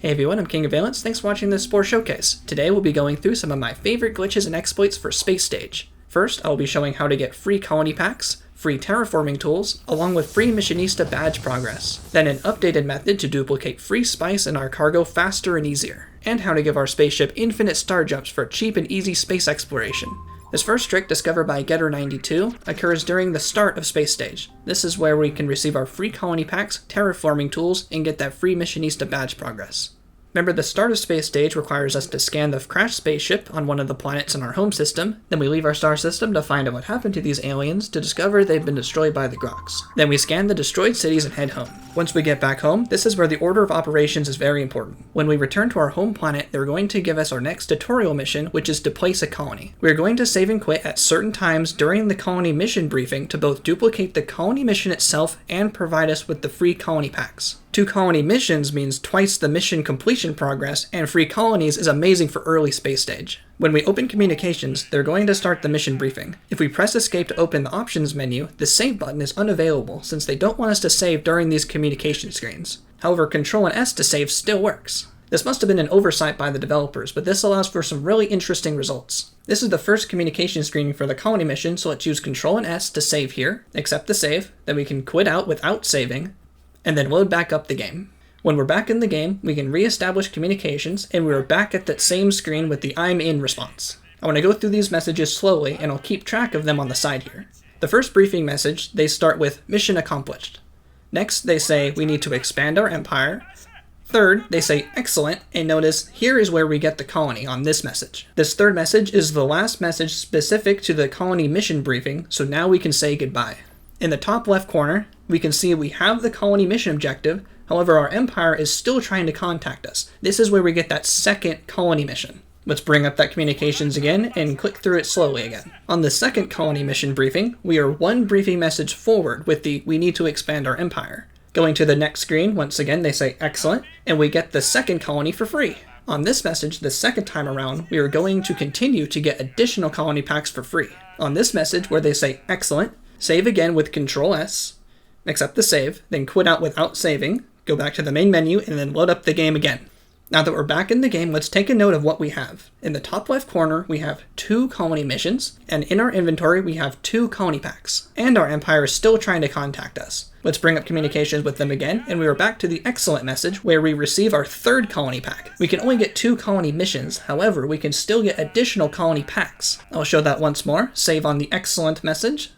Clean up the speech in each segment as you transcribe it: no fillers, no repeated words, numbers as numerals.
Hey everyone, I'm King of Valence. Thanks for watching this Spore showcase. Today we'll be going through some of my favorite glitches and exploits for Space Stage. First, I will be showing how to get free colony packs, free terraforming tools, along with free Missionista badge progress. Then an updated method to duplicate free spice in our cargo faster and easier. And how to give our spaceship infinite star jumps for cheap and easy space exploration. This first trick, discovered by Geta92, occurs during the start of Space Stage. This is where we can receive our free colony packs, terraforming tools, and get that free Missionista badge progress. Remember, the start of Space Stage requires us to scan the crashed spaceship on one of the planets in our home system, then we leave our star system to find out what happened to these aliens to discover they've been destroyed by the Grox. Then we scan the destroyed cities and head home. Once we get back home, this is where the order of operations is very important. When we return to our home planet, they're going to give us our next tutorial mission, which is to place a colony. We're going to save and quit at certain times during the colony mission briefing to both duplicate the colony mission itself and provide us with the free colony packs. 2 colony missions means twice the mission completion progress, and free colonies is amazing for early Space Stage. When we open communications, they're going to start the mission briefing. If we press escape to open the options menu, the save button is unavailable since they don't want us to save during these communication screens. However, Control and S to save still works. This must have been an oversight by the developers, but this allows for some really interesting results. This is the first communication screen for the colony mission, so let's use Control and S to save here, accept the save, then we can quit out without saving, and then load back up the game. When we're back in the game, we can re-establish communications, and we're back at that same screen with the I'm in response. I want to go through these messages slowly, and I'll keep track of them on the side here. The first briefing message, they start with mission accomplished. Next, they say we need to expand our empire. Third, they say excellent, and notice here is where we get the colony on this message. This third message is the last message specific to the colony mission briefing, so now we can say goodbye. In the top left corner, we can see we have the colony mission objective, however our empire is still trying to contact us. This is where we get that second colony mission. Let's bring up that communications again and click through it slowly again. On the second colony mission briefing, we are one briefing message forward with the we need to expand our empire. Going to the next screen, once again they say excellent, and we get the second colony for free. On this message, the second time around, we are going to continue to get additional colony packs for free. On this message where they say excellent, save again with Control S, accept the save, then quit out without saving, go back to the main menu, and then load up the game again. Now that we're back in the game, let's take a note of what we have. In the top left corner, we have 2 colony missions, and in our inventory, we have 2 colony packs. And our empire is still trying to contact us. Let's bring up communications with them again, and we are back to the excellent message, where we receive our 3rd colony pack. We can only get 2 colony missions, however, we can still get additional colony packs. I'll show that once more. Save on the excellent message,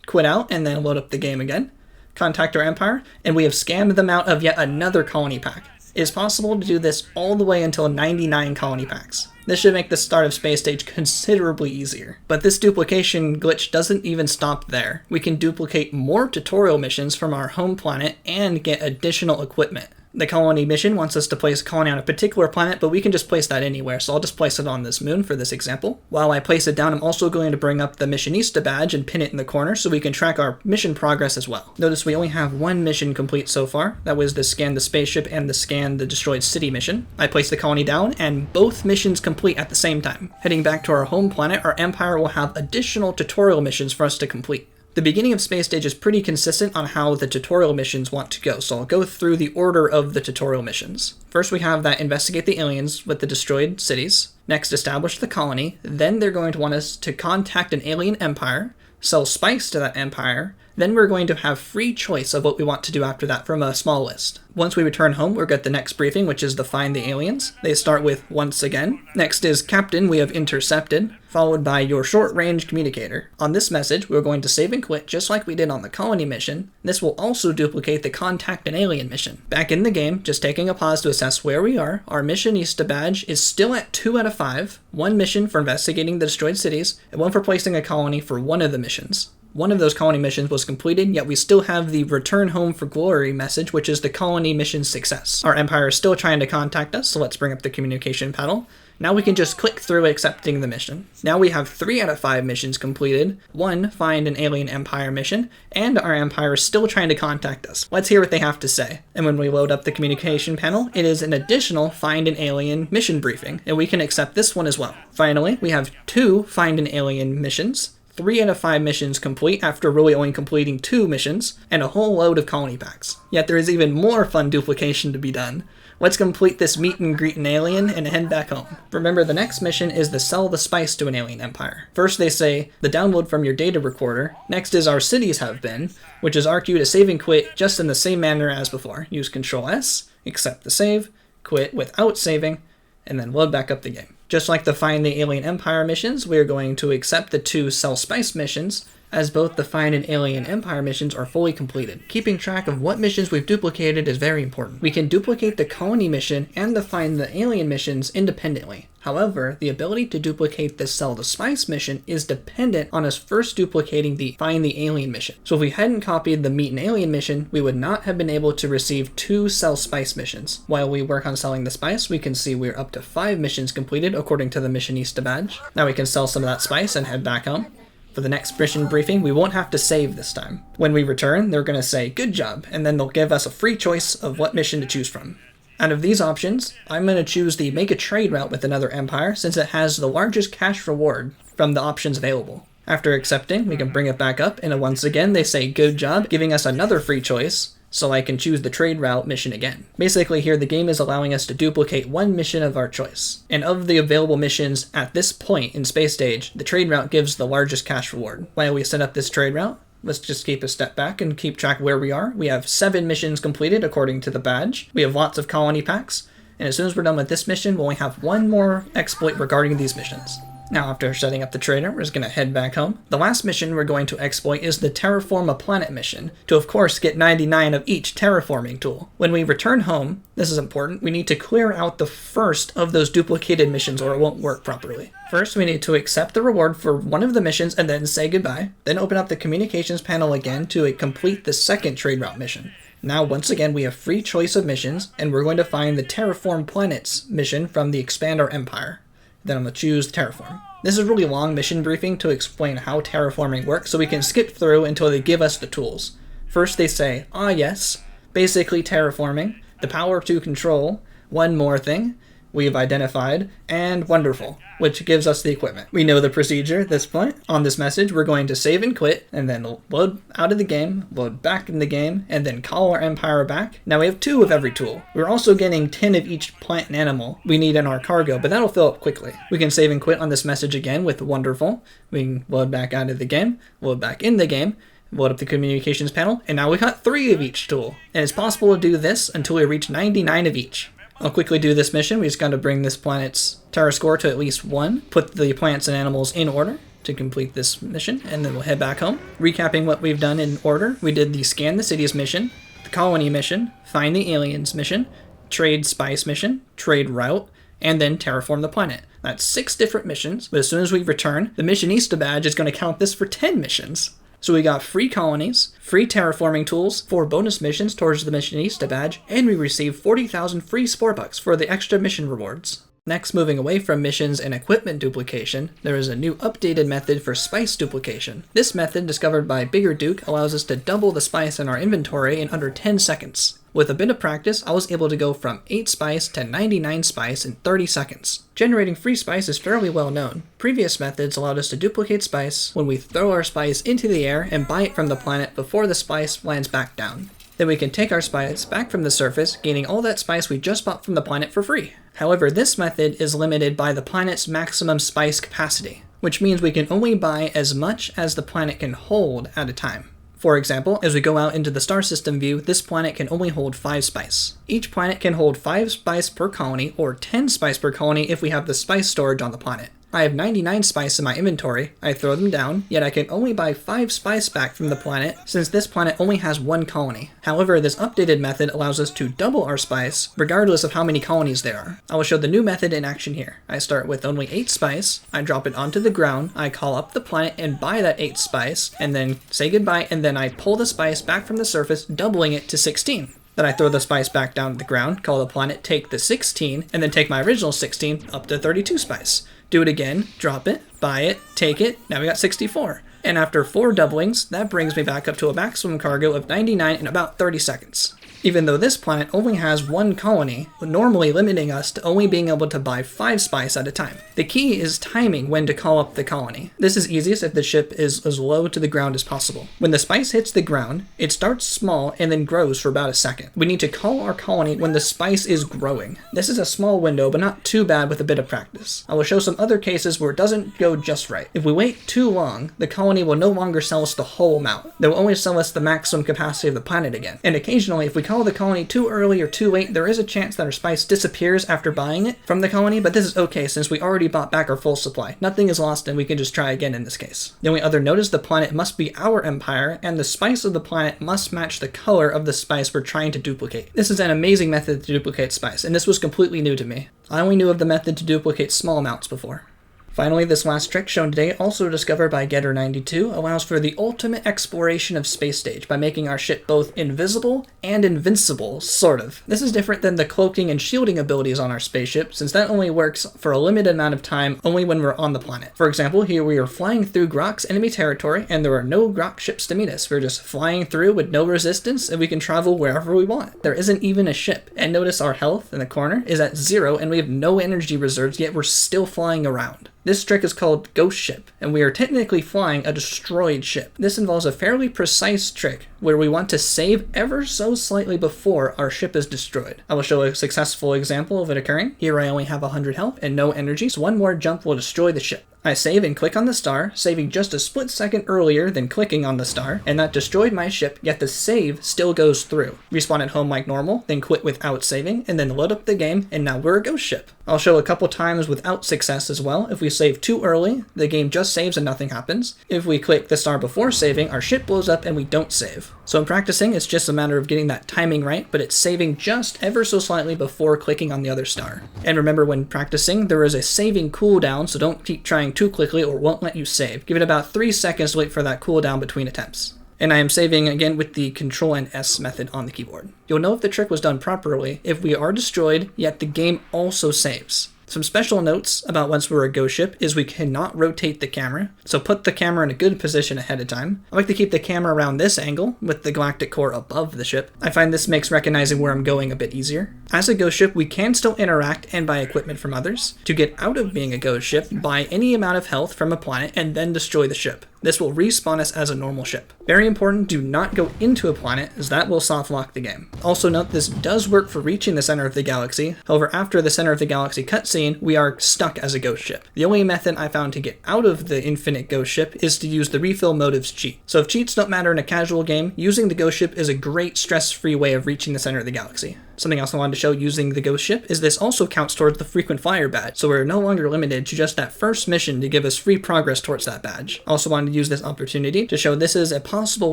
quit out, and then load up the game again. Contact our empire, and we have scammed them out of yet another colony pack. It is possible to do this all the way until 99 colony packs. This should make the start of Space Stage considerably easier. But this duplication glitch doesn't even stop there. We can duplicate more tutorial missions from our home planet and get additional equipment. The colony mission wants us to place a colony on a particular planet, but we can just place that anywhere, so I'll just place it on this moon for this example. While I place it down, I'm also going to bring up the Missionista badge and pin it in the corner so we can track our mission progress as well. Notice we only have 1 mission complete so far. That was the scan the spaceship and the scan the destroyed city mission. I place the colony down, and both missions complete at the same time. Heading back to our home planet, our empire will have additional tutorial missions for us to complete. The beginning of Space Stage is pretty consistent on how the tutorial missions want to go, so I'll go through the order of the tutorial missions. First we have that investigate the aliens with the destroyed cities. Next, establish the colony. Then they're going to want us to contact an alien empire, sell spice to that empire. Then we're going to have free choice of what we want to do after that from a small list. Once we return home, we'll get the next briefing, which is the find the aliens. They start with once again. Next is Captain, we have intercepted, followed by your short-range communicator. On this message, we're going to save and quit just like we did on the colony mission. This will also duplicate the contact an alien mission. Back in the game, just taking a pause to assess where we are, our Missionista badge is still at 2 out of 5, 1 mission for investigating the destroyed cities, and 1 for placing a colony for 1 of the missions. One of those colony missions was completed, yet we still have the return home for glory message, which is the colony mission success. Our empire is still trying to contact us, so let's bring up the communication panel. Now we can just click through accepting the mission. Now we have 3 out of 5 missions completed, 1 find an alien empire mission, and our empire is still trying to contact us. Let's hear what they have to say. And when we load up the communication panel, it is an additional find an alien mission briefing, and we can accept this one as well. Finally, we have 2 find an alien missions, 3 out of 5 missions complete after really only completing 2 missions, and a whole load of colony packs. Yet there is even more fun duplication to be done. Let's complete this meet and greet an alien and head back home. Remember, the next mission is the sell the spice to an alien empire. First they say, the download from your data recorder. Next is our cities have been, which is our cue to save and quit just in the same manner as before. Use Control S, accept the save, quit without saving, and then load back up the game. Just like the Find the Alien Empire missions, we are going to accept the 2 Sell Spice missions, as both the Find an Alien Empire missions are fully completed. Keeping track of what missions we've duplicated is very important. We can duplicate the Colony mission and the Find the Alien missions independently. However, the ability to duplicate the Sell the Spice mission is dependent on us first duplicating the Find the Alien mission. So if we hadn't copied the Meet an Alien mission, we would not have been able to receive 2 Sell Spice missions. While we work on selling the spice, we can see we're up to 5 missions completed according to the Missionista badge. Now we can sell some of that spice and head back home. For the next mission briefing, we won't have to save this time. When we return, they're going to say, good job, and then they'll give us a free choice of what mission to choose from. Out of these options, I'm going to choose the make a trade route with another empire since it has the largest cash reward from the options available. After accepting, we can bring it back up, and once again they say good job, giving us another free choice, so I can choose the trade route mission again. Basically here the game is allowing us to duplicate 1 mission of our choice. And of the available missions at this point in Space Stage, the trade route gives the largest cash reward. While we set up this trade route, let's just keep a step back and keep track where we are. We have 7 missions completed according to the badge. We have lots of colony packs, and as soon as we're done with this mission, we'll only have 1 more exploit regarding these missions. Now after setting up the trader, we're just going to head back home. The last mission we're going to exploit is the Terraform a Planet mission, to of course get 99 of each terraforming tool. When we return home, this is important, we need to clear out the first of those duplicated missions or it won't work properly. First, we need to accept the reward for one of the missions and then say goodbye, then open up the communications panel again to complete the second trade route mission. Now once again we have free choice of missions, and we're going to find the Terraform Planets mission from the Expand Our Empire. Then I'm going to choose Terraform. This is a really long mission briefing to explain how terraforming works, so we can skip through until they give us the tools. First they say, ah yes, basically terraforming, the power to control, one more thing, we've identified, and wonderful, which gives us the equipment. We know the procedure at this point. On this message, we're going to save and quit, and then load out of the game, load back in the game, and then call our empire back. Now we have 2 of every tool. We're also getting 10 of each plant and animal we need in our cargo, but that'll fill up quickly. We can save and quit on this message again with wonderful. We can load back out of the game, load back in the game, load up the communications panel, and now we got 3 of each tool. And it's possible to do this until we reach 99 of each. I'll quickly do this mission. We just got to bring this planet's Terra score to at least 1, put the plants and animals in order to complete this mission, and then we'll head back home. Recapping what we've done in order, we did the Scan the Cities mission, the Colony mission, Find the Aliens mission, Trade Spice mission, Trade Route, and then Terraform the Planet. That's 6 different missions, but as soon as we return, the Missionista badge is going to count this for 10 missions. So we got free colonies, free terraforming tools, 4 bonus missions towards the Missionista badge, and we received 40,000 free Spore bucks for the extra mission rewards. Next, moving away from missions and equipment duplication, there is a new updated method for spice duplication. This method, discovered by BiggerDuke, allows us to double the spice in our inventory in under 10 seconds. With a bit of practice, I was able to go from 8 spice to 99 spice in 30 seconds. Generating free spice is fairly well known. Previous methods allowed us to duplicate spice when we throw our spice into the air and buy it from the planet before the spice lands back down. Then we can take our spice back from the surface, gaining all that spice we just bought from the planet for free. However, this method is limited by the planet's maximum spice capacity, which means we can only buy as much as the planet can hold at a time. For example, as we go out into the star system view, this planet can only hold 5 spice. Each planet can hold 5 spice per colony, or 10 spice per colony if we have the spice storage on the planet. I have 99 spice in my inventory, I throw them down, yet I can only buy 5 spice back from the planet since this planet only has 1 colony. However, this updated method allows us to double our spice regardless of how many colonies there are. I will show the new method in action here. I start with only 8 spice, I drop it onto the ground, I call up the planet and buy that 8 spice, and then say goodbye, and then I pull the spice back from the surface, doubling it to 16. Then I throw the spice back down to the ground, call the planet, take the 16, and then take my original 16 up to 32 spice. Do it again, drop it, buy it, take it, now we got 64. And after 4 doublings, that brings me back up to a maximum cargo of 99 in about 30 seconds. even though this planet only has 1 colony, normally limiting us to only being able to buy 5 spice at a time. The key is timing when to call up the colony. This is easiest if the ship is as low to the ground as possible. When the spice hits the ground, it starts small and then grows for about a second. We need to call our colony when the spice is growing. This is a small window, but not too bad with a bit of practice. I will show some other cases where it doesn't go just right. If we wait too long, the colony will no longer sell us the whole amount. They will only sell us the maximum capacity of the planet again. And occasionally, if we call the colony too early or too late, there is a chance that our spice disappears after buying it from the colony, but this is okay since we already bought back our full supply. Nothing is lost and we can just try again in this case. The only other note is the planet must be our empire, and the spice of the planet must match the color of the spice we're trying to duplicate. This is an amazing method to duplicate spice, and this was completely new to me. I only knew of the method to duplicate small amounts before. Finally, this last trick shown today, also discovered by Geta92, allows for the ultimate exploration of space stage by making our ship both invisible and invincible, sort of. This is different than the cloaking and shielding abilities on our spaceship, since that only works for a limited amount of time, only when we're on the planet. For example, here we are flying through Grox enemy territory, and there are no Grox ships to meet us. We're just flying through with no resistance, and we can travel wherever we want. There isn't even a ship. And notice our health in the corner is at 0, and we have no energy reserves, yet we're still flying around. This trick is called Ghost Ship, and we are technically flying a destroyed ship. This involves a fairly precise trick where we want to save ever so slightly before our ship is destroyed. I will show a successful example of it occurring. Here I only have 100 health and no energy, so one more jump will destroy the ship. I save and click on the star, saving just a split second earlier than clicking on the star, and that destroyed my ship, yet the save still goes through. Respawn at home like normal, then quit without saving, and then load up the game, and now we're a ghost ship. I'll show a couple times without success as well. If we save too early, the game just saves and nothing happens. If we click the star before saving, our ship blows up and we don't save. So in practicing, it's just a matter of getting that timing right, but it's saving just ever so slightly before clicking on the other star. And remember, when practicing, there is a saving cooldown, so don't keep trying too quickly or won't let you save. Give it about 3 seconds to wait for that cooldown between attempts. And I am saving again with the Control and S method on the keyboard. You'll know if the trick was done properly if we are destroyed, yet the game also saves. Some special notes about once we're a ghost ship is we cannot rotate the camera, so put the camera in a good position ahead of time. I like to keep the camera around this angle with the Galactic Core above the ship. I find this makes recognizing where I'm going a bit easier. As a ghost ship, we can still interact and buy equipment from others. To get out of being a ghost ship, buy any amount of health from a planet and then destroy the ship. This will respawn us as a normal ship. Very important, do not go into a planet, as that will soft lock the game. Also note, this does work for reaching the center of the galaxy. However, after the center of the galaxy cutscene, we are stuck as a ghost ship. The only method I found to get out of the infinite ghost ship is to use the Refillmotives cheat. So if cheats don't matter in a casual game, using the ghost ship is a great stress-free way of reaching the center of the galaxy. Something else I wanted to show using the ghost ship is this also counts towards the frequent flyer badge, so we're no longer limited to just that first mission to give us free progress towards that badge. Also wanted to use this opportunity to show this is a possible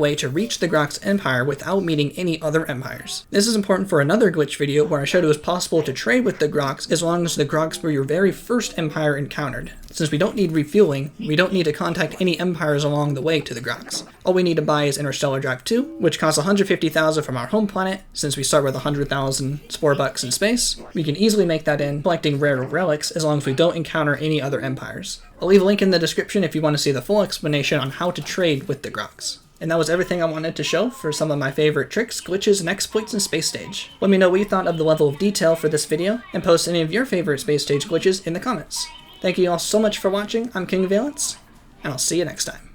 way to reach the Grox Empire without meeting any other empires. This is important for another glitch video where I showed it was possible to trade with the Grox as long as the Grox were your very first empire encountered. Since we don't need refueling, we don't need to contact any empires along the way to the Grox. All we need to buy is Interstellar Drive 2, which costs 150,000 from our home planet. Since we start with 100,000 Spore bucks in space, we can easily make that in, collecting rare relics as long as we don't encounter any other empires. I'll leave a link in the description if you want to see the full explanation on how to trade with the Grox. And that was everything I wanted to show for some of my favorite tricks, glitches, and exploits in Space Stage. Let me know what you thought of the level of detail for this video, and post any of your favorite Space Stage glitches in the comments. Thank you all so much for watching. I'm King Valence, and I'll see you next time.